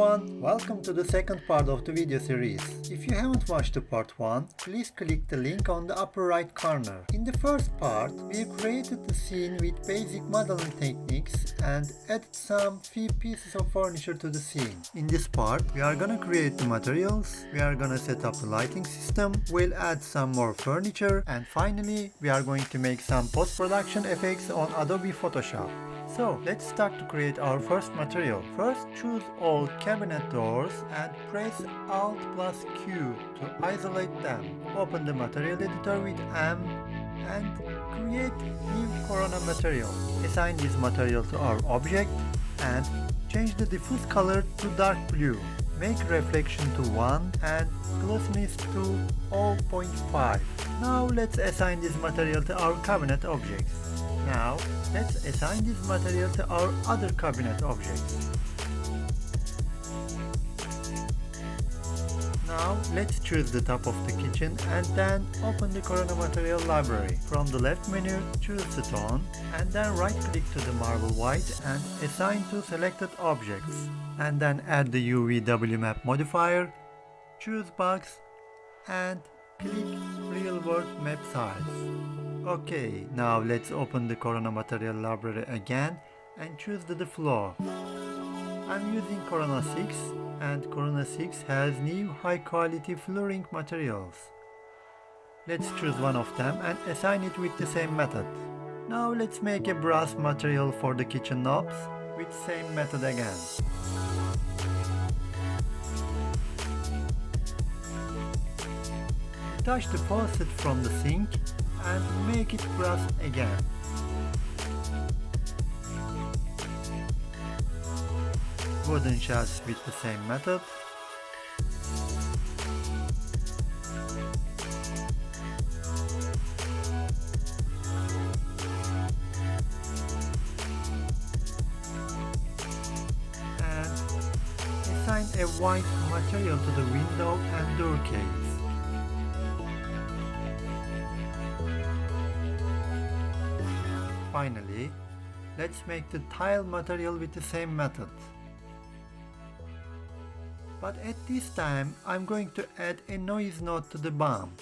everyone, welcome to the second part of the video series. If you haven't watched the part 1, please click the link on the upper right corner. In the first part, we created the scene with basic modeling techniques and added some few pieces of furniture to the scene. In this part, we are gonna create the materials, we are gonna set up the lighting system, we'll add some more furniture, and finally, we are going to make some post-production effects on Adobe Photoshop. So, let's start to create our first material. First, choose all cabinet doors and press Alt plus Q to isolate them. Open the material editor with M and create new Corona material. Assign this material to our object and change the diffuse color to dark blue. Make reflection to 1 and glossiness to 0.5. Now let's assign this material to our cabinet objects. Now, let's assign this material to our other cabinet objects. Now, let's choose the top of the kitchen and then open the Corona material library. From the left menu, choose stone and then right-click to the marble white and assign to selected objects. And then add the UVW map modifier, choose box and click real world map size. Okay, now let's open the Corona material library again and choose the floor. I'm using Corona 6 and Corona 6 has new high quality flooring materials. Let's choose one of them and assign it with the same method. Now let's make a brass material for the kitchen knobs with same method again. Detach the faucet from the sink and make it brass again. Wooden shelves with the same method. And assign a white material to the window and door case. Finally, let's make the tile material with the same method. But at this time, I'm going to add a noise node to the BOM.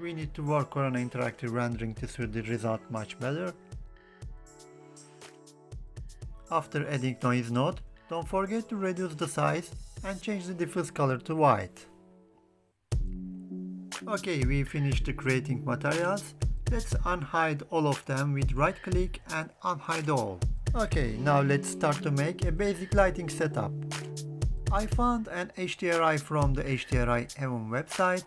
We need to work Corona interactive rendering to see the result much better. After adding noise node, don't forget to reduce the size and change the diffuse color to white. Okay, we finished the creating materials. Let's unhide all of them with right click and unhide all. Okay, now let's start to make a basic lighting setup. I found an HDRI from the HDRI Heaven website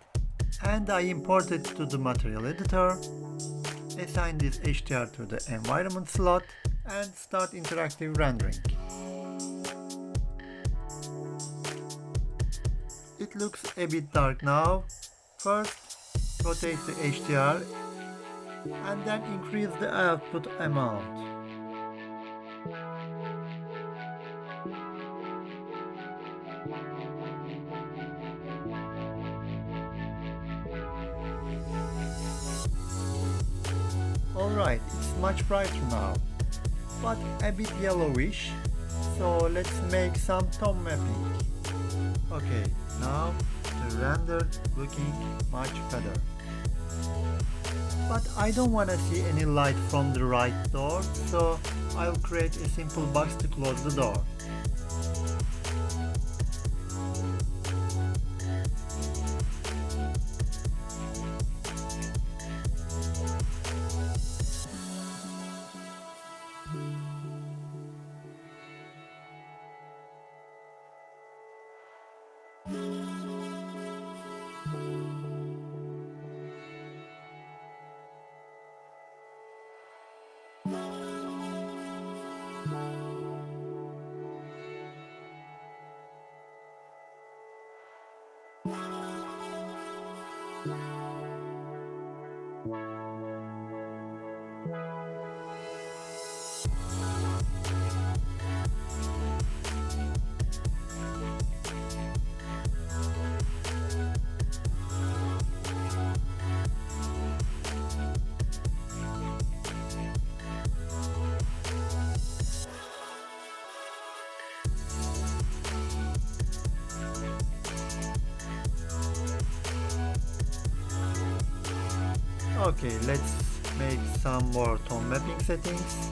and I imported it to the material editor. Assign this HDR to the environment slot and start interactive rendering. It looks a bit dark now. First, rotate the HDR and then increase the output amount. Alright, it's much brighter now, but a bit yellowish, so let's make some tone mapping. Okay, now the render looking much better. But I don't want to see any light from the right door, so I'll create a simple box to close the door. Okay, let's make some more tone mapping settings.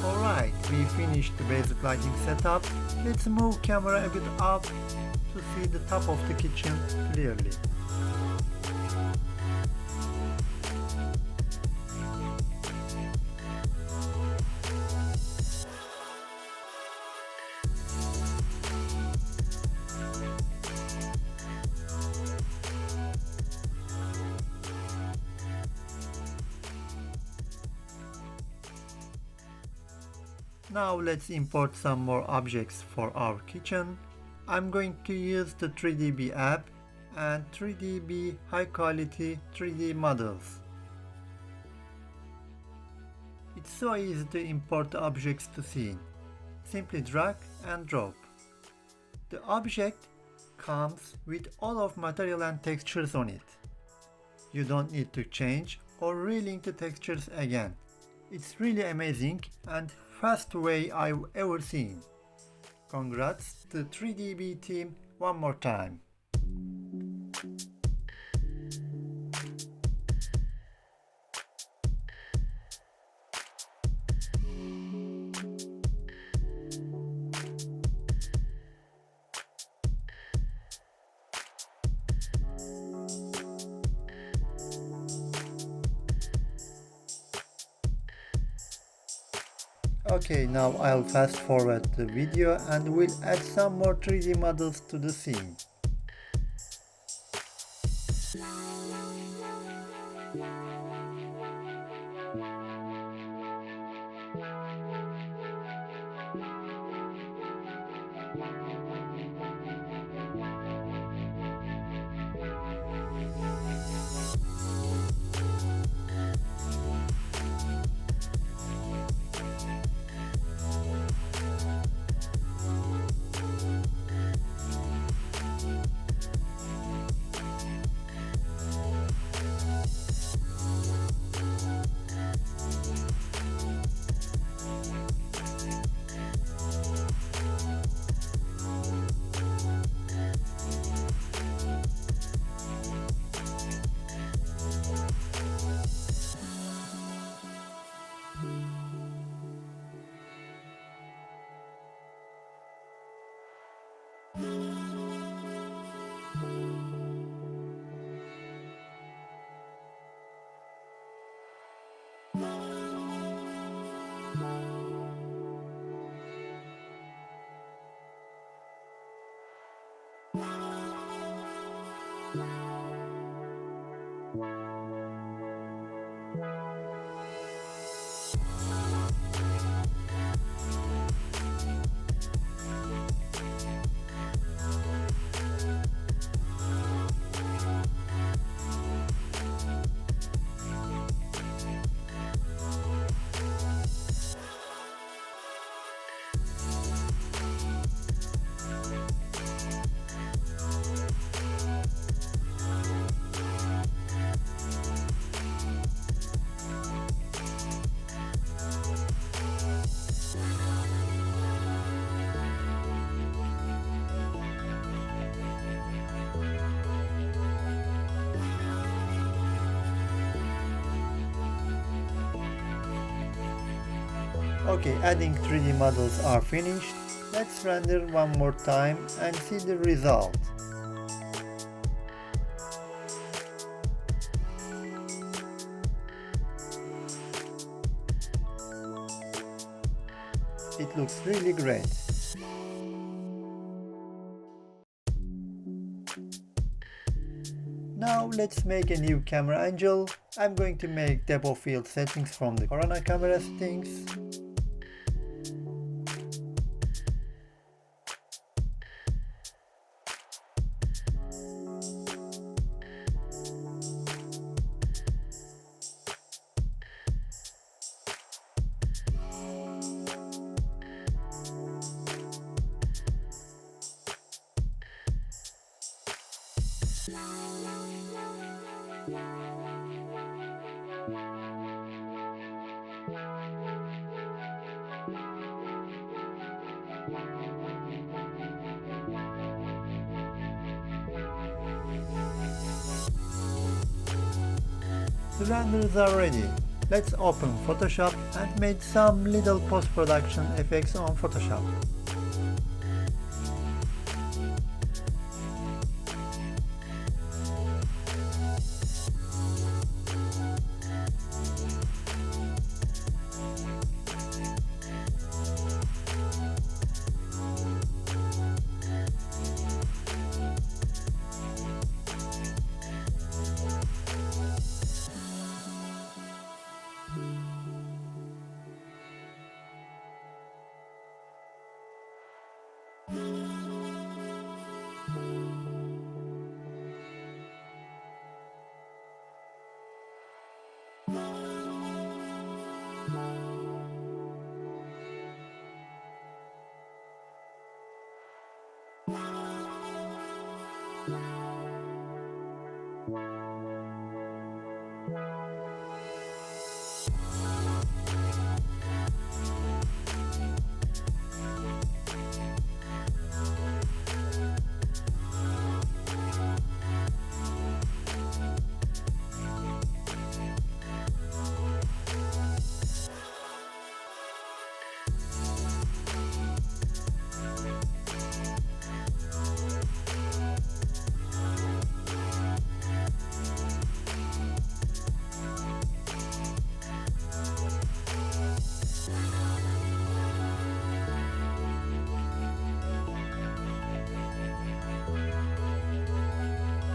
Alright, we finished the basic lighting setup. Let's move camera a bit up to see the top of the kitchen clearly. Now let's import some more objects for our kitchen. I'm going to use the 3DB app and 3DB high quality 3D models. It's so easy to import the objects to scene. Simply drag and drop. The object comes with all of material and textures on it. You don't need to change or relink the textures again. It's really amazing and fast way I've ever seen. Congrats to 3DB team one more time. Okay, now I'll fast forward the video and we'll add some more 3D models to the scene. Okay, adding 3D models are finished. Let's render one more time and see the result. It looks really great. Now let's make a new camera angle. I'm going to make depth of field settings from the Corona camera settings. The renders are ready. Let's open Photoshop and make some little post-production effects on Photoshop.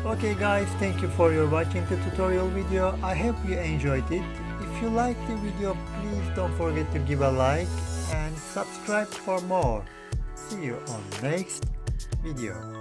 Okay guys, thank you for your watching the tutorial video. I hope you enjoyed it. If you liked the video, please don't forget to give a like and subscribe for more. See you on next video.